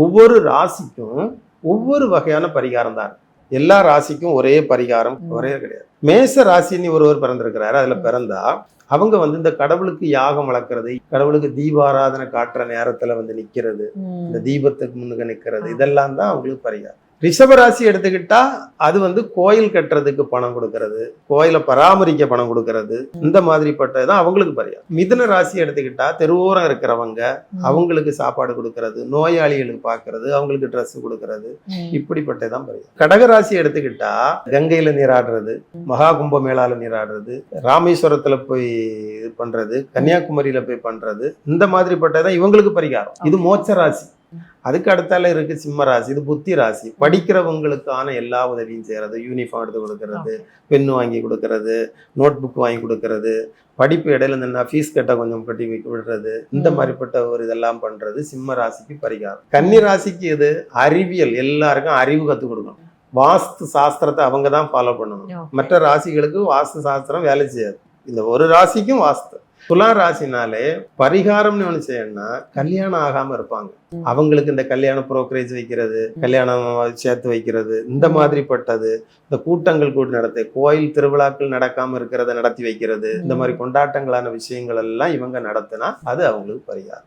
ஒவ்வொரு ராசிக்கும் ஒவ்வொரு வகையான பரிகாரம் தான் இருக்கு. எல்லா ராசிக்கும் ஒரே பரிகாரம் ஒரே கிடையாது. மேச ராசின்னு ஒருவர் பிறந்திருக்கிறாரு. அதுல பிறந்தா அவங்க இந்த கடவுளுக்கு யாகம் வளர்க்கறது, கடவுளுக்கு தீபாராதனை காட்டுற நேரத்துல நிக்கிறது, இந்த தீபத்துக்கு முன்னுக்கு நிக்கிறது, இதெல்லாம் தான் அவங்களுக்கு பரிகாரம். ரிஷபராசி எடுத்துக்கிட்டா அது கோயில் கட்டுறதுக்கு பணம் கொடுக்கறது, கோயிலை பராமரிக்க பணம் கொடுக்கறது, இந்த மாதிரிப்பட்டதுதான் அவங்களுக்கு பரிகாரம். மிதுன ராசி எடுத்துக்கிட்டா தெருவோரம் இருக்கிறவங்க அவங்களுக்கு சாப்பாடு கொடுக்கறது, நோயாளிகளுக்கு பாக்குறது, அவங்களுக்கு ட்ரெஸ் கொடுக்கறது, இப்படிப்பட்டதான் பரிகாரம். கடகராசி எடுத்துக்கிட்டா கங்கையில நீராடுறது, மகா கும்ப மேளால நீராடுறது, ராமேஸ்வரத்துல போய் இது பண்றது, கன்னியாகுமரியில போய் பண்றது, இந்த மாதிரிப்பட்டதான் இவங்களுக்கு பரிகாரம். இது மோட்ச ராசி. அதுக்கு அடுத்தால இருக்கு சிம்ம ராசி. இது புத்தி ராசி. படிக்கிறவங்களுக்கான எல்லா உதவியும் செய்யறது, யூனிஃபார்ம் எடுத்து கொடுக்கறது, பெண்ணு வாங்கி கொடுக்கறது, நோட் புக் வாங்கி கொடுக்கறது, படிப்பு இடையில இந்த ஃபீஸ் கட்ட கொஞ்சம் கட்டி விடுறது, இந்த மாதிரிப்பட்ட ஒரு இதெல்லாம் பண்றது சிம்ம ராசிக்கு பரிகாரம். கன்னி ராசிக்கு இது அறிவியல், எல்லாருக்கும் அறிவு கற்றுக் கொடுக்கணும். வாஸ்து சாஸ்திரத்தை அவங்க தான் ஃபாலோ பண்ணணும். மற்ற ராசிகளுக்கு வாஸ்து சாஸ்திரம் வேலை செய்யாது. இந்த ஒரு ராசிக்கும் வாஸ்து. துலா ராசினாலே பரிகாரம்னு ஒன்று செய்யணும்னா கல்யாணம் ஆகாம இருப்பாங்க. அவங்களுக்கு இந்த கல்யாண புரோக்கரேஜ் வைக்கிறது, கல்யாணம் சேர்த்து வைக்கிறது, இந்த மாதிரிப்பட்டது, இந்த கூட்டங்கள் கூட்டி நடத்த, கோயில் திருவிழாக்கள் நடக்காம இருக்கிறத நடத்தி வைக்கிறது, இந்த மாதிரி கொண்டாட்டங்களான விஷயங்கள் எல்லாம் இவங்க நடத்தினா அது அவங்களுக்கு பரிகாரம்.